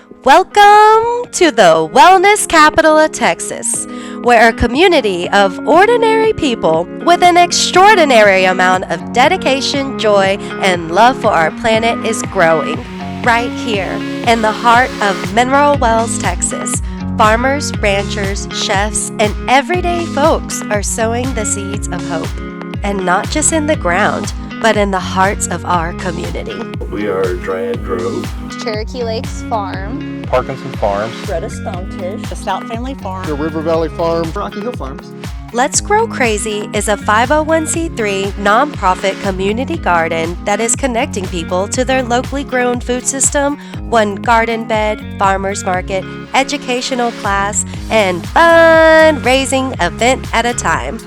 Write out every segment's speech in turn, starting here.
Welcome to the wellness capital of Texas, where a community of ordinary people with an extraordinary amount of dedication, joy, and love for our planet is growing. Right here in the heart of Mineral Wells, Texas, farmers, ranchers, chefs, and everyday folks are sowing the seeds of hope. And not just in the ground, but in the hearts of our community. We are Dryad Grove, Cherokee Lakes Farm, Parkinson Farms, Greta Stonetish, the Stout Family Farm, the River Valley Farm, Rocky Hill Farms. Let's Grow Crazy is a 501c3 nonprofit community garden that is connecting people to their locally grown food system, one garden bed, farmers market, educational class, and fundraising event at a time.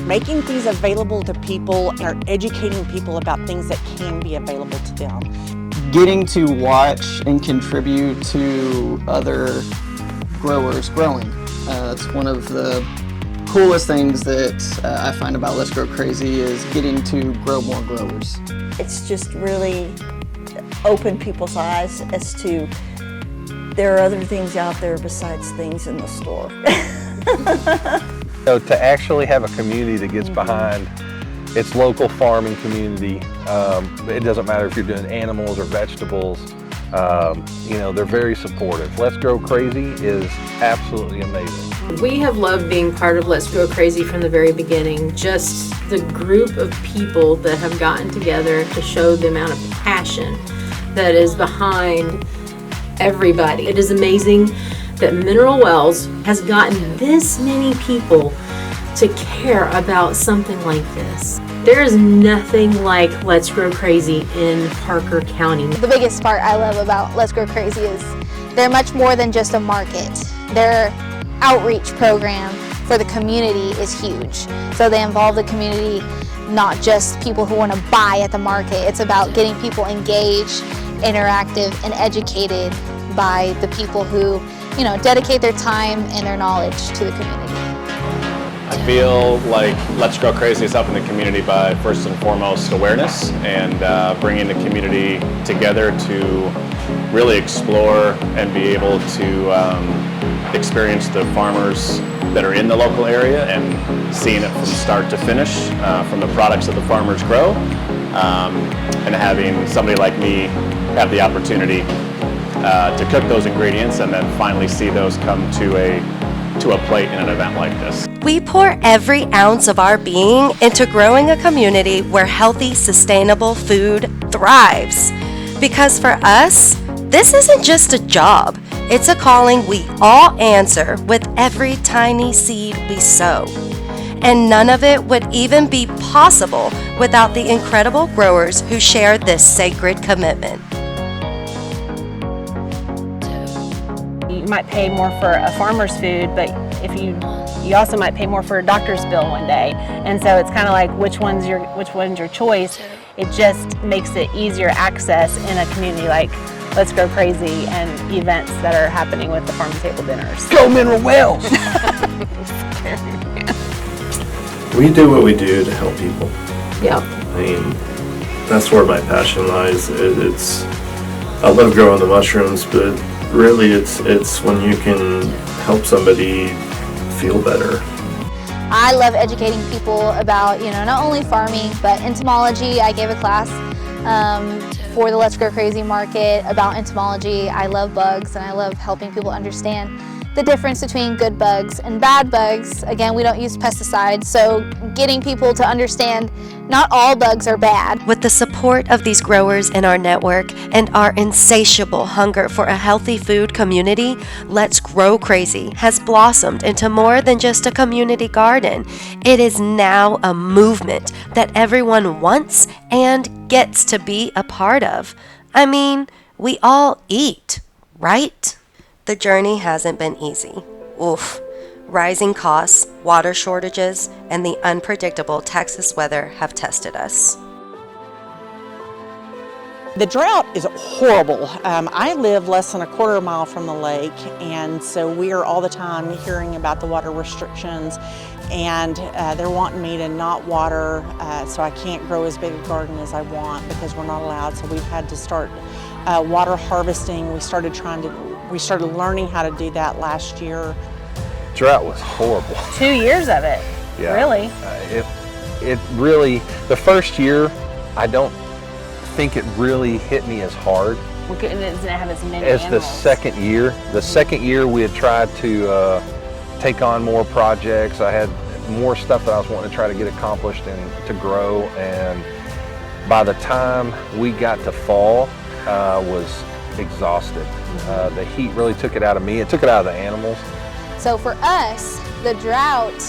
making things available to people or educating people about things that can be available to them. Getting to watch and contribute to other growers growing. That's one of the coolest things that I find about Let's Grow Crazy is getting to grow more growers. It's just really opened people's eyes as to there are other things out there besides things in the store. So to actually have a community that gets behind its local farming community, it doesn't matter if you're doing animals or vegetables, they're very supportive. Let's Grow Crazy is absolutely amazing. We have loved being part of Let's Grow Crazy from the very beginning. Just the group of people that have gotten together to show the amount of passion that is behind everybody. It is amazing that Mineral Wells has gotten this many people to care about something like this. There is nothing like Let's Grow Crazy in Parker County. The biggest part I love about Let's Grow Crazy is they're much more than just a market. Their outreach program for the community is huge. So they involve the community, not just people who want to buy at the market. It's about getting people engaged, interactive, and educated by the people who, dedicate their time and their knowledge to the community. I feel like Let's Grow Crazy is helping the community by first and foremost awareness and bringing the community together to really explore and be able to experience the farmers that are in the local area and seeing it from start to finish, from the products that the farmers grow, and having somebody like me have the opportunity to cook those ingredients and then finally see those come to a plate in an event like this. We pour every ounce of our being into growing a community where healthy, sustainable food thrives. Because for us, this isn't just a job, it's a calling we all answer with every tiny seed we sow. And none of it would even be possible without the incredible growers who share this sacred commitment. You might pay more for a farmer's food, but if you also might pay more for a doctor's bill one day. And so it's kind of like which one's your choice. It just makes it easier access in a community like Let's Grow Crazy and events that are happening with the farm to table dinners. Go Mineral Wells! We do what we do to help people. Yeah. I mean, that's where my passion lies. I love growing the mushrooms, but really it's when you can help somebody feel better. I love educating people about, not only farming, but entomology. I gave a class for the Let's Grow Crazy market about entomology. I love bugs and I love helping people understand the difference between good bugs and bad bugs. Again, we don't use pesticides, so getting people to understand not all bugs are bad. With the support of these growers in our network and our insatiable hunger for a healthy food community, Let's Grow Crazy has blossomed into more than just a community garden. It is now a movement that everyone wants and gets to be a part of. I mean, we all eat, right? The journey hasn't been easy. Oof. Rising costs, water shortages, and the unpredictable Texas weather have tested us. The drought is horrible. I live less than a quarter mile from the lake, and so we are all the time hearing about the water restrictions, and they're wanting me to not water, so I can't grow as big a garden as I want because we're not allowed. So we've had to start water harvesting. We started learning how to do that last year. Drought was horrible. 2 years of it. Yeah. Really? It really, the first year, I don't think it really hit me as hard It doesn't have as many as animals. the second year. The second year we had tried to take on more projects. I had more stuff that I was wanting to try to get accomplished and to grow, and by the time we got to fall, I was exhausted. The heat really took it out of me. It took it out of the animals. So for us, the drought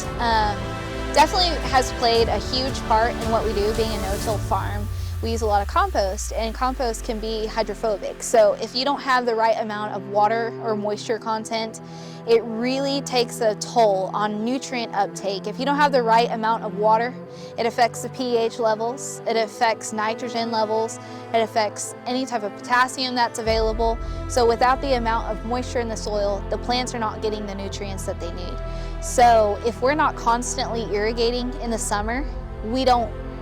definitely has played a huge part in what we do, being a no-till farm. We use a lot of compost, and compost can be hydrophobic. So if you don't have the right amount of water or moisture content, it really takes a toll on nutrient uptake. If you don't have the right amount of water, it affects the pH levels, it affects nitrogen levels, it affects any type of potassium that's available. So without the amount of moisture in the soil, the plants are not getting the nutrients that they need. So if we're not constantly irrigating in the summer,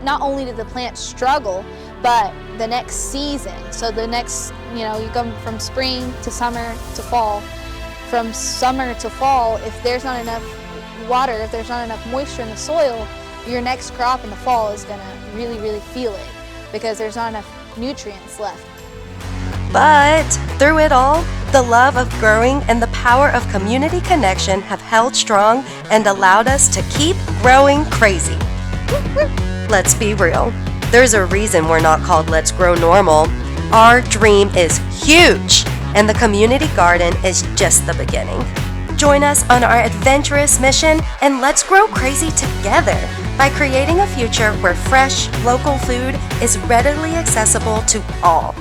not only do the plants struggle, but the next season, so the next, you go from spring to summer to fall. From summer to fall, if there's not enough water, if there's not enough moisture in the soil, your next crop in the fall is gonna really, really feel it because there's not enough nutrients left. But through it all, the love of growing and the power of community connection have held strong and allowed us to keep growing crazy. Let's be real. There's a reason we're not called Let's Grow Normal. Our dream is huge, and the community garden is just the beginning. Join us on our adventurous mission, and let's grow crazy together by creating a future where fresh, local food is readily accessible to all.